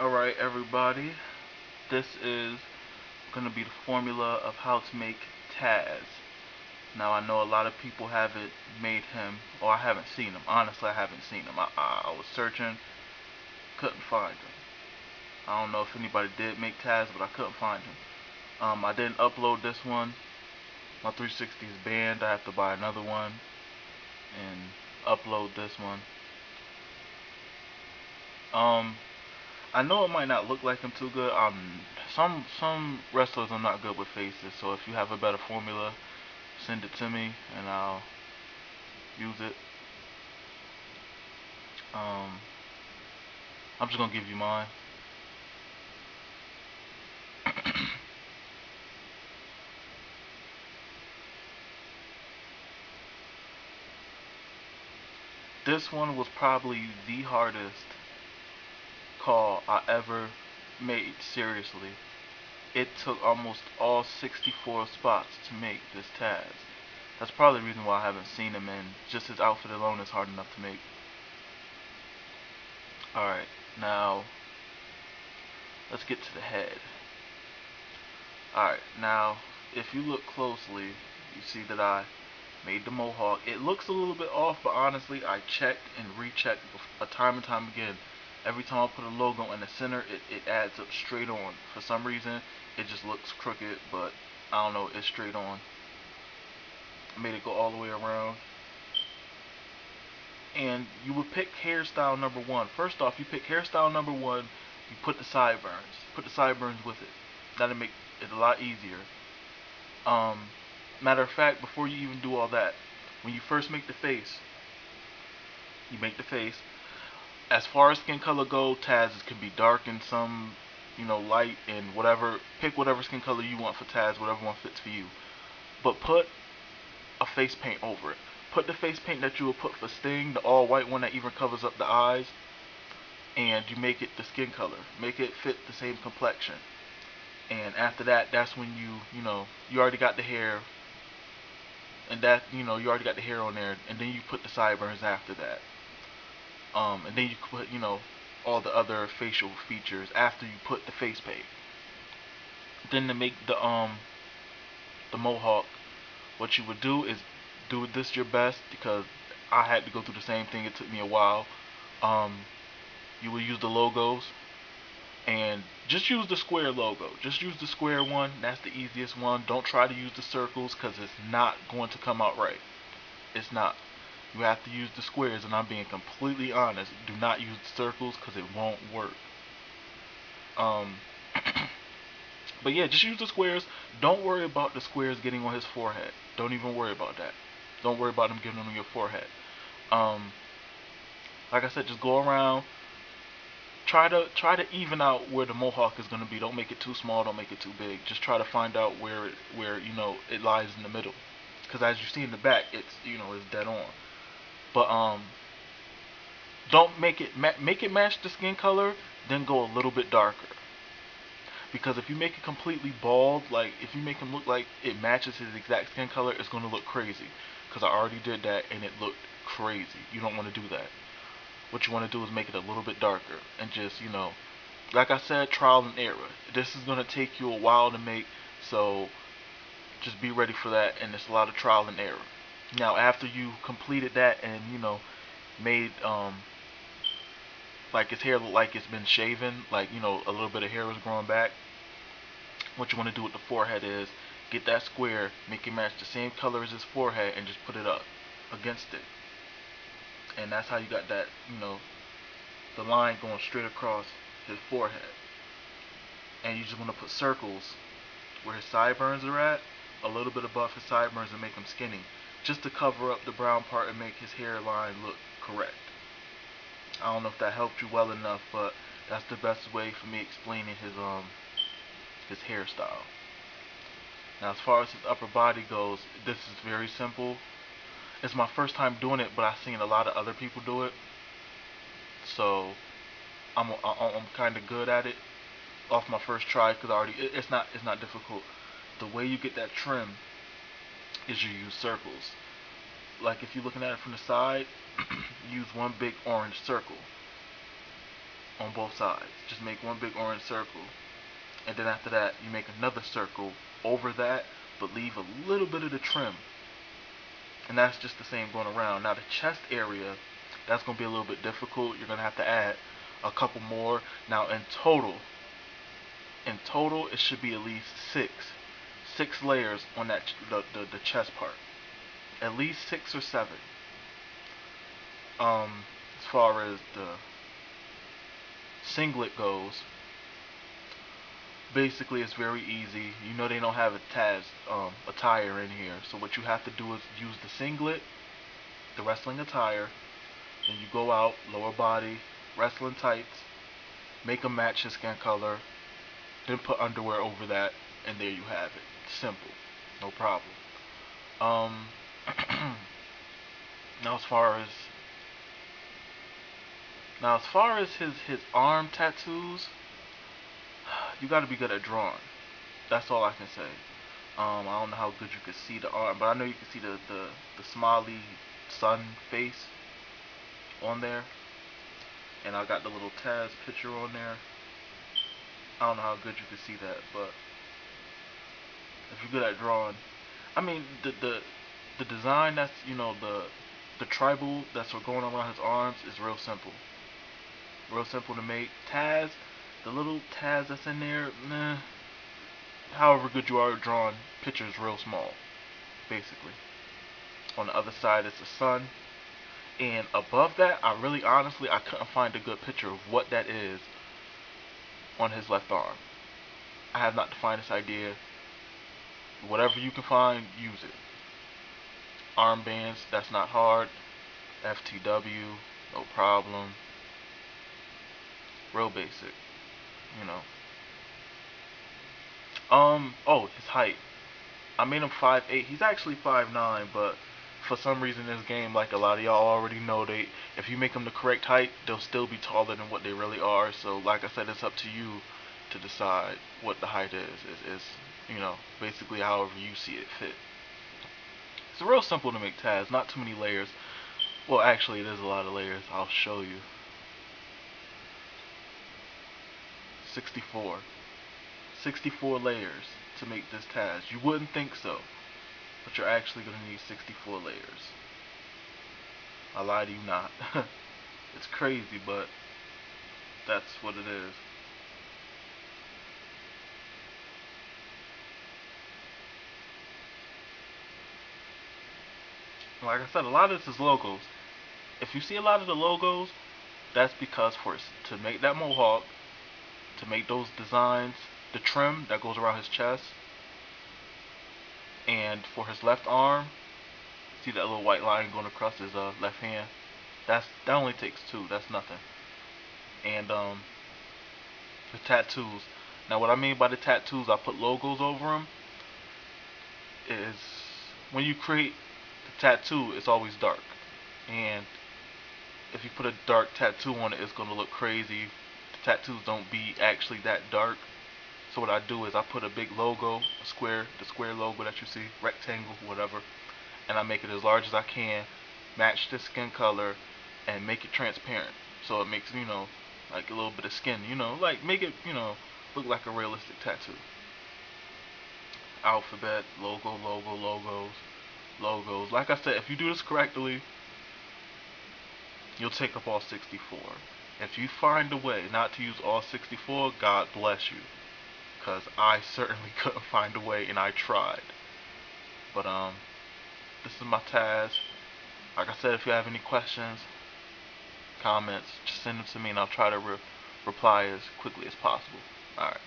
Alright, everybody, this is going to be the formula of how to make Taz. Now, I know a lot of people haven't made him, or I haven't seen him. Honestly, I haven't seen him. I was searching, couldn't find him. I don't know if anybody did make Taz, but I couldn't find him. I didn't upload this one. My 360 is banned. I have to buy another one and upload this one. Um, I know it might not look like him too good. Some wrestlers are not good with faces, so if you have a better formula, send it to me and I'll use it. Um, I'm just gonna give you mine. This one was probably the hardest call I ever made. Seriously, it took almost all 64 spots to make this Taz. That's probably the reason why I haven't seen him, and just his outfit alone is hard enough to make. Alright, now let's get to the head. Alright, now if you look closely, you see that I made the Mohawk. It looks a little bit off, but honestly, I checked and rechecked a time and time again. Every time I put a logo in the center, it adds up straight on. For some reason, it just looks crooked, but I don't know, it's straight on. I made it go all the way around. And you would pick hairstyle number one. First off, you pick hairstyle number one, you put the sideburns. Put the sideburns with it. That'll make it a lot easier. Um, Matter of fact, before you even do all that, when you first make the face, you make the face. As far as skin color go, Taz can be dark and some, light and whatever. Pick whatever skin color you want for Taz, whatever one fits for you. But put a face paint over it. Put the face paint that you would put for Sting, the all white one that even covers up the eyes, and you make it the skin color. Make it fit the same complexion. And after that, that's when you already got the hair, and you already got the hair on there, and then you put the sideburns after that. And then you put, all the other facial features after you put the face paint. Then to make the mohawk, what you would do is do this your best because I had to go through the same thing. It took me a while. Um, you will use the logos and just use the square logo. Just use the square one. That's the easiest one. Don't try to use the circles because it's not going to come out right. It's not. You have to use the squares, and I'm being completely honest. Do not use the circles because it won't work. Um, but yeah, just use the squares. Don't worry about the squares getting on his forehead. Don't even worry about that. Don't worry about them getting on your forehead. Um, like I said, just go around. Try to even out where the mohawk is gonna be. Don't make it too small. Don't make it too big. Just try to find out where it lies in the middle. Because as you see in the back, it's dead on. But don't make it match the skin color. Then go a little bit darker. Because if you make it completely bald, like if you make him look like it matches his exact skin color, it's gonna look crazy. Because I already did that and it looked crazy. You don't want to do that. What you want to do is make it a little bit darker and just like I said, trial and error. This is gonna take you a while to make, so just be ready for that. And it's a lot of trial and error. Now, after you completed that and made like his hair look like it's been shaven, like a little bit of hair is growing back. What you want to do with the forehead is get that square, make it match the same color as his forehead, and just put it up against it. And that's how you got that, the line going straight across his forehead. And you just want to put circles where his sideburns are at, a little bit above his sideburns, and make them skinny, just to cover up the brown part and make his hairline look correct. I don't know if that helped you well enough, but that's the best way for me explaining his hairstyle. Now, as far as his upper body goes, this is very simple. It's my first time doing it, but I've seen a lot of other people do it, so I'm kind of good at it off my first try because it's not difficult. The way you get that trim is you use circles. Like if you're looking at it from the side, use one big orange circle. on both sides. Just make one big orange circle, and then after that you make another circle over that, but leave a little bit of the trim, and that's just the same going around. Now the chest area, that's going to be a little bit difficult. You're going to have to add a couple more. Now in total it should be at least six layers on that the chest part, at least 6 or 7. As far as the singlet goes, basically it's very easy. You know they don't have a Taz attire in here, so what you have to do is use the singlet, the wrestling attire, then you go out, lower body, wrestling tights, make them match his skin color, then put underwear over that, and there you have it. Simple, no problem. Um, now as far as his arm tattoos, you got to be good at drawing. That's all I can say. I don't know how good you can see the arm, but I know you can see the smiley sun face on there, and I got the little Taz picture on there. I don't know how good you can see that, but if you're good at drawing, I mean the design that's the tribal that's going around his arms is real simple to make. Taz, the little Taz that's in there, meh. However good you are at drawing, picture is real small, basically. On the other side it's the sun, and above that, I really honestly I couldn't find a good picture of what that is on his left arm. I have not defined this idea. Whatever you can find, use it. Armbands, that's not hard. FTW, no problem. Real basic, you know. Oh, his height. I made him 5'8". He's actually 5'9", but for some reason in this game, like a lot of y'all already know, if you make them the correct height, they'll still be taller than what they really are. So like I said, it's up to you to decide what the height is. Is basically however you see it fit. It's real simple to make Taz, not too many layers. Well, actually, there's a lot of layers. I'll show you. 64. 64 layers to make this Taz. You wouldn't think so, but you're actually going to need 64 layers. I lie to you not. It's crazy, but that's what it is. Like I said, a lot of this is logos. If you see a lot of the logos, that's because to make that Mohawk, to make those designs, the trim that goes around his chest, and for his left arm, see that little white line going across his left hand? That only takes 2. That's nothing. And the tattoos. Now, what I mean by the tattoos, I put logos over them. Is when you create the tattoo, it's always dark, and if you put a dark tattoo on it, it's gonna look crazy. The tattoos don't be actually that dark. So what I do is I put a big logo, the square logo that you see, rectangle, whatever, and I make it as large as I can, match the skin color, and make it transparent. So it makes, like a little bit of skin, like make it, look like a realistic tattoo. Alphabet, logos. Like I said, if you do this correctly, you'll take up all 64. If you find a way not to use all 64, God bless you. Because I certainly couldn't find a way, and I tried. But, this is my Taz. Like I said, if you have any questions, comments, just send them to me, and I'll try to reply as quickly as possible. Alright.